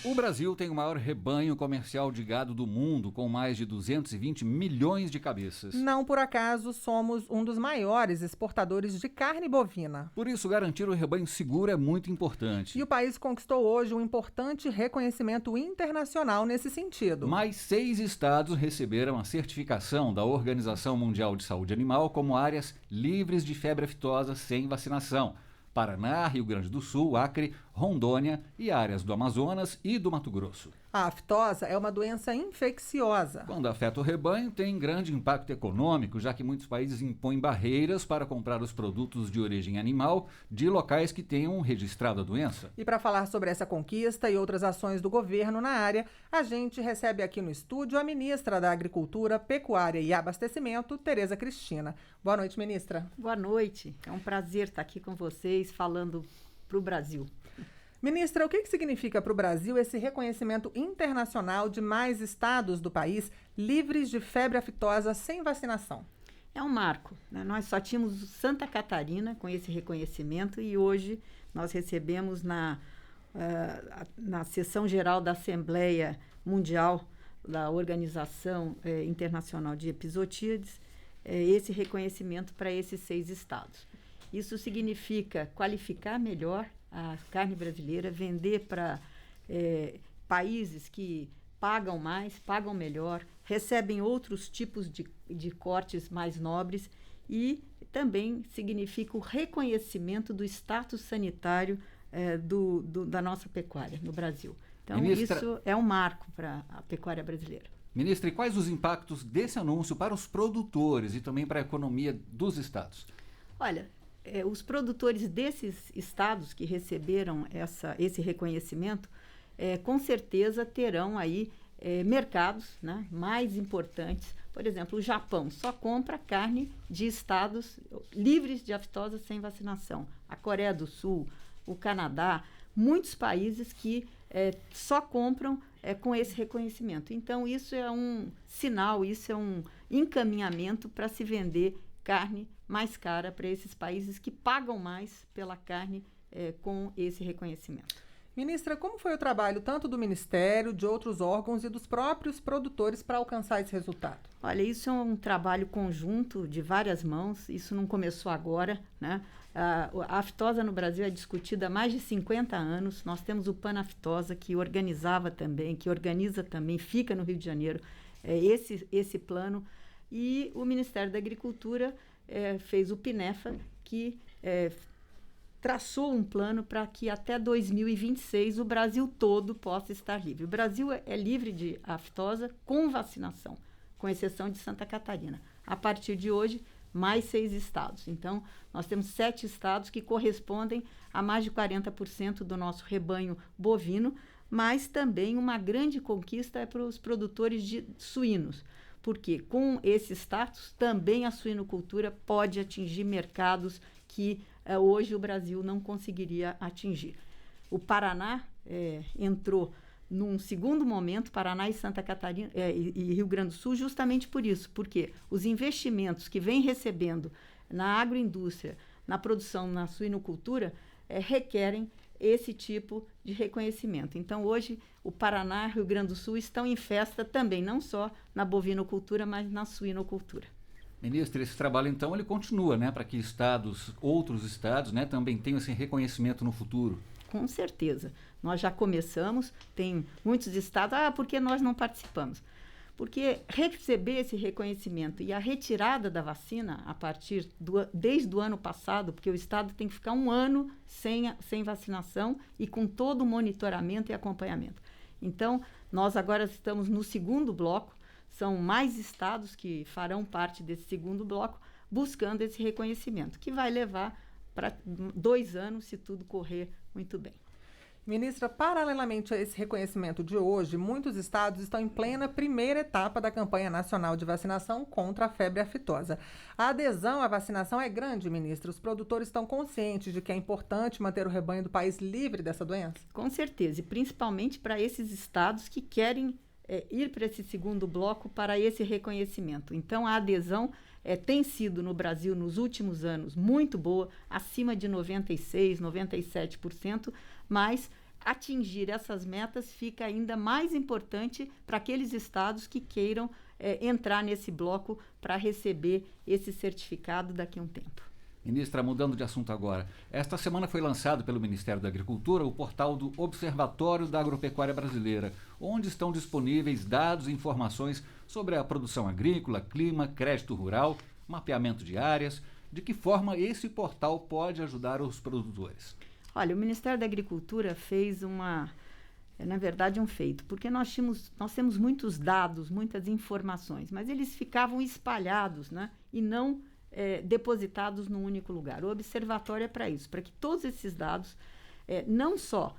O Brasil tem o maior rebanho comercial de gado do mundo, com mais de 220 milhões de cabeças. Não por acaso somos um dos maiores exportadores de carne bovina. Por isso, garantir o rebanho seguro é muito importante. E o país conquistou hoje um importante reconhecimento internacional nesse sentido. Mais 6 estados receberam a certificação da Organização Mundial de Saúde Animal como áreas livres de febre aftosa sem vacinação. Paraná, Rio Grande do Sul, Acre, Rondônia e áreas do Amazonas e do Mato Grosso. A aftosa é uma doença infecciosa. Quando afeta o rebanho, tem grande impacto econômico, já que muitos países impõem barreiras para comprar os produtos de origem animal de locais que tenham registrado a doença. E para falar sobre essa conquista e outras ações do governo na área, a gente recebe aqui no estúdio a ministra da Agricultura, Pecuária e Abastecimento, Tereza Cristina. Boa noite, ministra. Boa noite. É um prazer estar aqui com vocês falando para o Brasil. Ministra, o que significa para o Brasil esse reconhecimento internacional de mais estados do país livres de febre aftosa sem vacinação? É um marco, né? Nós só tínhamos Santa Catarina com esse reconhecimento e hoje nós recebemos na sessão geral da Assembleia Mundial da Organização Internacional de Epizootíades esse reconhecimento para esses 6 estados. Isso significa qualificar melhor a carne brasileira, vender para países que pagam mais, pagam melhor, recebem outros tipos de cortes mais nobres e também significa o reconhecimento do status sanitário da nossa pecuária no Brasil. Então, ministra, isso é um marco para a pecuária brasileira. Ministra, e quais os impactos desse anúncio para os produtores e também para a economia dos estados? Olha, os produtores desses estados que receberam esse reconhecimento, com certeza terão aí mercados, né, mais importantes. Por exemplo, o Japão só compra carne de estados livres de aftosa sem vacinação. A Coreia do Sul, o Canadá, muitos países que só compram com esse reconhecimento. Então, isso é um sinal, isso é um encaminhamento para se vender carne mais cara para esses países que pagam mais pela carne com esse reconhecimento. Ministra, como foi o trabalho tanto do Ministério, de outros órgãos e dos próprios produtores para alcançar esse resultado? Olha, isso é um trabalho conjunto de várias mãos, isso não começou agora, né? A aftosa no Brasil é discutida há mais de 50 anos, nós temos o Panaftosa que organiza também, fica no Rio de Janeiro, esse plano. E o Ministério da Agricultura fez o PINEFA, que traçou um plano para que até 2026 o Brasil todo possa estar livre. O Brasil é livre de aftosa com vacinação, com exceção de Santa Catarina. A partir de hoje, mais 6 estados. Então, nós temos 7 estados que correspondem a mais de 40% do nosso rebanho bovino, mas também uma grande conquista é para os produtores de suínos. Porque com esse status, também a suinocultura pode atingir mercados que hoje o Brasil não conseguiria atingir. O Paraná entrou num segundo momento, Paraná e Santa Catarina e Rio Grande do Sul, justamente por isso, porque os investimentos que vem recebendo na agroindústria, na produção, na suinocultura, requerem esse tipo de reconhecimento. Então, hoje, o Paraná e o Rio Grande do Sul estão em festa também, não só na bovinocultura, mas na suinocultura. Ministra, esse trabalho, então, ele continua, né, para que outros estados, né, também tenham esse reconhecimento no futuro? Com certeza. Nós já começamos, tem muitos estados, porque nós não participamos? Porque receber esse reconhecimento e a retirada da vacina desde o ano passado, porque o estado tem que ficar um ano sem vacinação e com todo o monitoramento e acompanhamento. Então, nós agora estamos no segundo bloco, são mais estados que farão parte desse segundo bloco, buscando esse reconhecimento, que vai levar para 2 anos, se tudo correr muito bem. Ministra, paralelamente a esse reconhecimento de hoje, muitos estados estão em plena primeira etapa da campanha nacional de vacinação contra a febre aftosa. A adesão à vacinação é grande, ministra? Os produtores estão conscientes de que é importante manter o rebanho do país livre dessa doença? Com certeza, e principalmente para esses estados que querem ir para esse segundo bloco para esse reconhecimento. Então, a adesão tem sido no Brasil, nos últimos anos, muito boa, acima de 96%, 97%, mas atingir essas metas fica ainda mais importante para aqueles estados que queiram entrar nesse bloco para receber esse certificado daqui a um tempo. Ministra, mudando de assunto agora, esta semana foi lançado pelo Ministério da Agricultura o portal do Observatório da Agropecuária Brasileira, onde estão disponíveis dados e informações sobre a produção agrícola, clima, crédito rural, mapeamento de áreas. De que forma esse portal pode ajudar os produtores? Olha, o Ministério da Agricultura fez na verdade, um feito, porque nós temos muitos dados, muitas informações, mas eles ficavam espalhados, né, e não depositados num único lugar. O observatório é para isso, para que todos esses dados, não só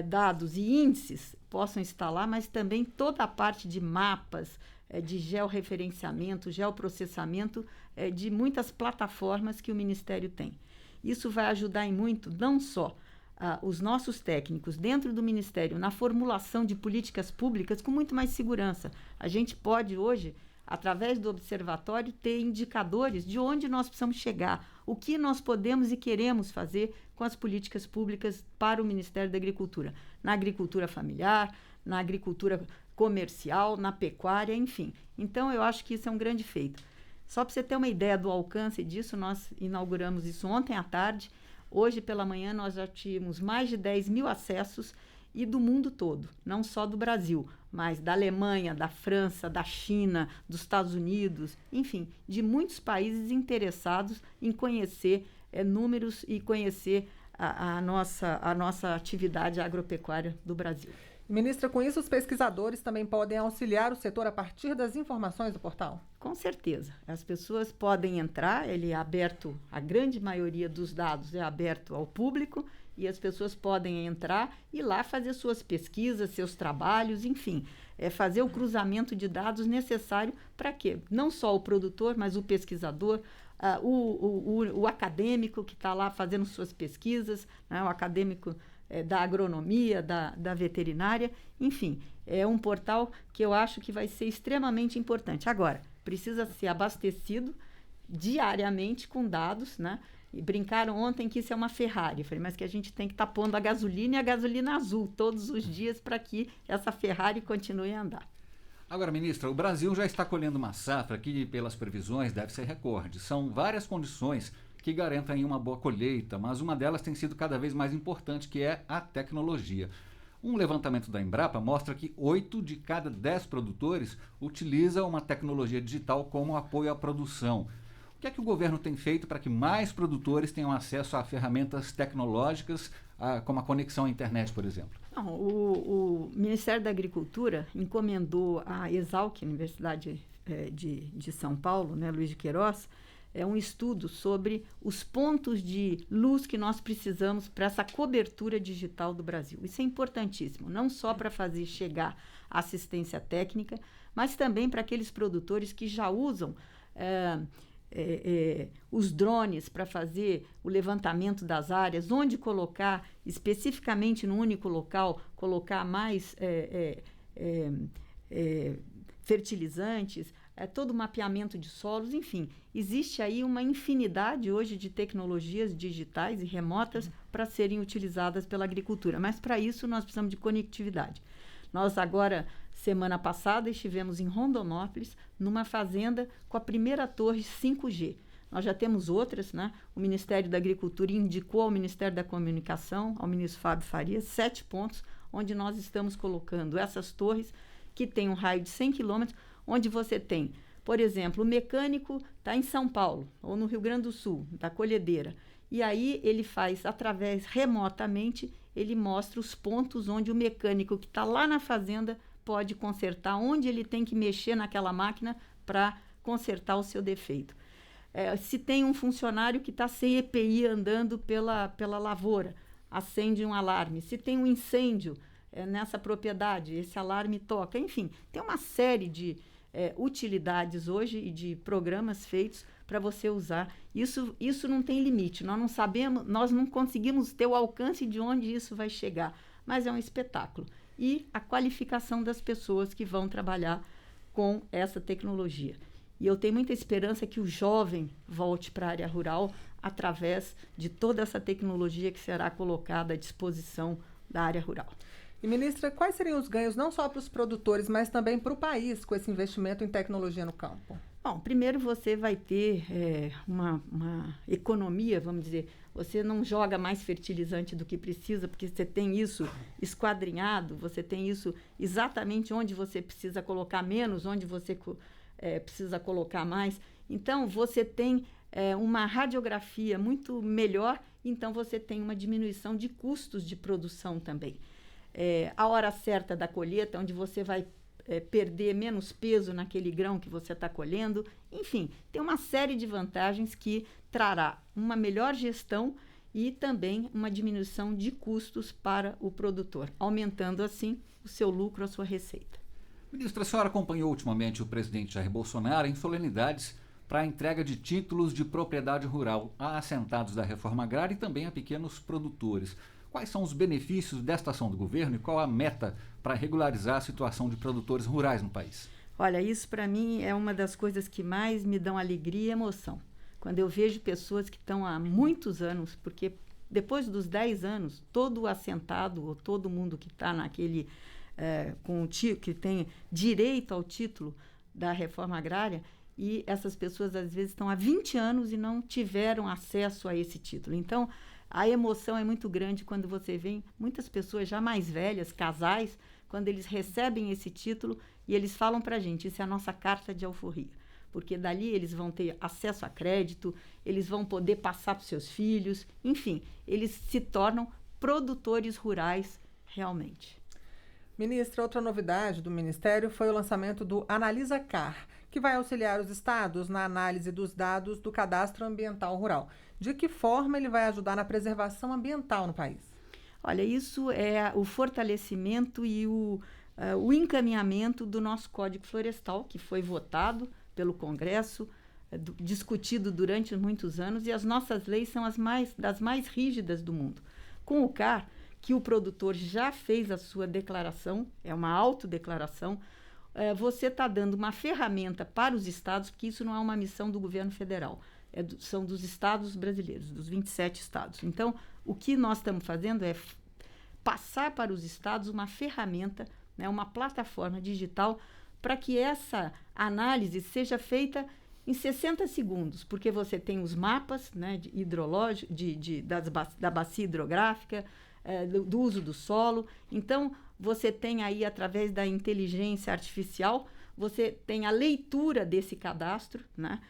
dados e índices possam estar lá, mas também toda a parte de mapas, de georreferenciamento, geoprocessamento, de muitas plataformas que o Ministério tem. Isso vai ajudar em muito, não só os nossos técnicos dentro do Ministério, na formulação de políticas públicas com muito mais segurança. A gente pode hoje, através do observatório, ter indicadores de onde nós precisamos chegar, o que nós podemos e queremos fazer com as políticas públicas para o Ministério da Agricultura, na agricultura familiar, na agricultura comercial, na pecuária, enfim. Então, eu acho que isso é um grande feito. Só para você ter uma ideia do alcance disso, nós inauguramos isso ontem à tarde. Hoje, pela manhã, nós já tínhamos mais de 10 mil acessos e do mundo todo, não só do Brasil, mas da Alemanha, da França, da China, dos Estados Unidos, enfim, de muitos países interessados em conhecer números e conhecer a nossa atividade agropecuária do Brasil. Ministra, com isso, os pesquisadores também podem auxiliar o setor a partir das informações do portal? Com certeza. As pessoas podem entrar, ele é aberto, a grande maioria dos dados é aberto ao público, e as pessoas podem entrar e lá fazer suas pesquisas, seus trabalhos, enfim, fazer o cruzamento de dados necessário para quê? Não só o produtor, mas o pesquisador, o acadêmico que está lá fazendo suas pesquisas, né, o acadêmico da agronomia, da veterinária, enfim, é um portal que eu acho que vai ser extremamente importante. Agora, precisa ser abastecido diariamente com dados, né? E brincaram ontem que isso é uma Ferrari. Eu falei, mas que a gente tem que estar pondo a gasolina e a gasolina azul todos os dias para que essa Ferrari continue a andar. Agora, ministra, o Brasil já está colhendo uma safra que, pelas previsões, deve ser recorde. São várias condições que garantem uma boa colheita, mas uma delas tem sido cada vez mais importante, que é a tecnologia. Um levantamento da Embrapa mostra que 8 de cada 10 produtores utilizam uma tecnologia digital como apoio à produção. O que é que o governo tem feito para que mais produtores tenham acesso a ferramentas tecnológicas, como a conexão à internet, por exemplo? Não, o Ministério da Agricultura encomendou à Exalc, Universidade de São Paulo, né, Luiz de Queiroz, um estudo sobre os pontos de luz que nós precisamos para essa cobertura digital do Brasil. Isso é importantíssimo, não só para fazer chegar a assistência técnica, mas também para aqueles produtores que já usam os drones para fazer o levantamento das áreas, onde colocar, especificamente no único local, colocar mais fertilizantes, todo o mapeamento de solos, enfim. Existe aí uma infinidade hoje de tecnologias digitais e remotas para serem utilizadas pela agricultura, mas para isso nós precisamos de conectividade. Nós agora, semana passada, estivemos em Rondonópolis, numa fazenda com a primeira torre 5G. Nós já temos outras, né? O Ministério da Agricultura indicou ao Ministério da Comunicação, ao ministro Fábio Faria, 7 pontos, onde nós estamos colocando essas torres que têm um raio de 100 quilômetros, onde você tem, por exemplo, o mecânico está em São Paulo ou no Rio Grande do Sul, da colhedeira, e aí ele faz, remotamente, ele mostra os pontos onde o mecânico que está lá na fazenda pode consertar, onde ele tem que mexer naquela máquina para consertar o seu defeito. Se tem um funcionário que está sem EPI andando pela lavoura, acende um alarme. Se tem um incêndio nessa propriedade, esse alarme toca. Enfim, tem uma série de utilidades hoje e de programas feitos para você usar. Isso não tem limite. Nós não sabemos, nós não conseguimos ter o alcance de onde isso vai chegar, mas é um espetáculo. E a qualificação das pessoas que vão trabalhar com essa tecnologia. E eu tenho muita esperança que o jovem volte para a área rural através de toda essa tecnologia que será colocada à disposição da área rural. E, ministra, quais seriam os ganhos não só para os produtores, mas também para o país com esse investimento em tecnologia no campo? Bom, primeiro você vai ter uma economia, vamos dizer. Você não joga mais fertilizante do que precisa, porque você tem isso esquadrinhado, você tem isso exatamente onde você precisa colocar menos, onde você precisa colocar mais. Então, você tem uma radiografia muito melhor, então você tem uma diminuição de custos de produção também. A hora certa da colheita, onde você vai perder menos peso naquele grão que você está colhendo. Enfim, tem uma série de vantagens que trará uma melhor gestão e também uma diminuição de custos para o produtor, aumentando assim o seu lucro, a sua receita. Ministra, a senhora acompanhou ultimamente o presidente Jair Bolsonaro em solenidades para a entrega de títulos de propriedade rural a assentados da reforma agrária e também a pequenos produtores. Quais são os benefícios desta ação do governo e qual a meta para regularizar a situação de produtores rurais no país? Olha, isso para mim é uma das coisas que mais me dão alegria e emoção. Quando eu vejo pessoas que estão há muitos anos, porque depois dos 10 anos, todo o assentado ou todo mundo que está naquele, que tem direito ao título da reforma agrária, e essas pessoas às vezes estão há 20 anos e não tiveram acesso a esse título. Então, a emoção é muito grande quando você vê muitas pessoas já mais velhas, casais, quando eles recebem esse título e eles falam para a gente, isso é a nossa carta de alforria, porque dali eles vão ter acesso a crédito, eles vão poder passar para os seus filhos, enfim, eles se tornam produtores rurais realmente. Ministra, outra novidade do Ministério foi o lançamento do AnalisaCar, que vai auxiliar os estados na análise dos dados do Cadastro Ambiental Rural. De que forma ele vai ajudar na preservação ambiental no país? Olha, isso é o fortalecimento e o encaminhamento do nosso Código Florestal, que foi votado pelo Congresso, discutido durante muitos anos, e as nossas leis são das mais rígidas do mundo. Com o CAR, que o produtor já fez a sua declaração, é uma autodeclaração, você está dando uma ferramenta para os estados, porque isso não é uma missão do governo federal, são dos estados brasileiros, dos 27 estados. Então, o que nós estamos fazendo é passar para os estados uma ferramenta, né, uma plataforma digital, para que essa análise seja feita em 60 segundos, porque você tem os mapas, né, da bacia hidrográfica, do uso do solo. Então, você tem aí, através da inteligência artificial, você tem a leitura desse cadastro, né?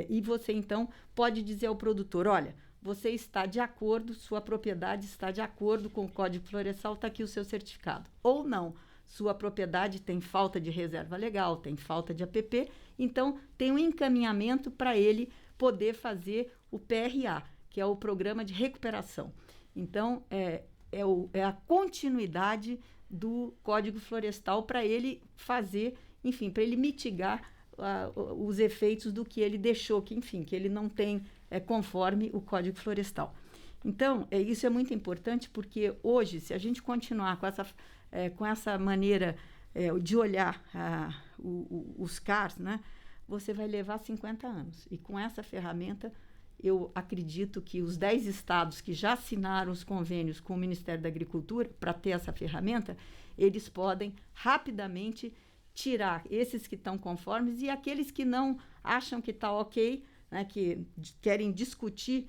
E você, então, pode dizer ao produtor, olha, você está de acordo, sua propriedade está de acordo com o Código Florestal, está aqui o seu certificado. Ou não, sua propriedade tem falta de reserva legal, tem falta de APP, então tem um encaminhamento para ele poder fazer o PRA, que é o Programa de Recuperação. Então, é a continuidade do Código Florestal para ele fazer, enfim, para ele mitigar os efeitos do que ele deixou, que ele não tem conforme o Código Florestal. Então, isso é muito importante, porque hoje, se a gente continuar com essa maneira de olhar os CARs, né, você vai levar 50 anos. E com essa ferramenta, eu acredito que os 10 estados que já assinaram os convênios com o Ministério da Agricultura para ter essa ferramenta, eles podem rapidamente tirar esses que estão conformes e aqueles que não acham que está ok, né, que querem discutir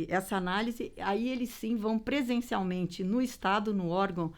essa análise, aí eles sim vão presencialmente no estado, no órgão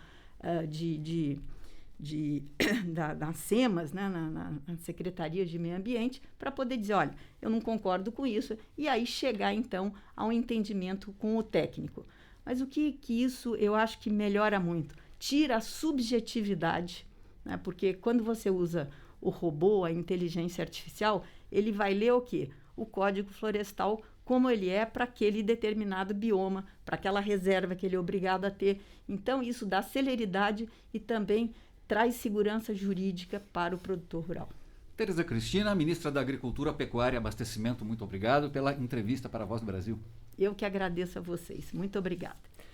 das SEMAS, né, na Secretaria de Meio Ambiente, para poder dizer, olha, eu não concordo com isso, e aí chegar, então, a um entendimento com o técnico. Mas o que isso eu acho que melhora muito? Tira a subjetividade, né, porque quando você usa o robô, a inteligência artificial, ele vai ler o quê? O Código Florestal, como ele é para aquele determinado bioma, para aquela reserva que ele é obrigado a ter. Então, isso dá celeridade e também traz segurança jurídica para o produtor rural. Tereza Cristina, ministra da Agricultura, Pecuária e Abastecimento, muito obrigado pela entrevista para a Voz do Brasil. Eu que agradeço a vocês. Muito obrigada.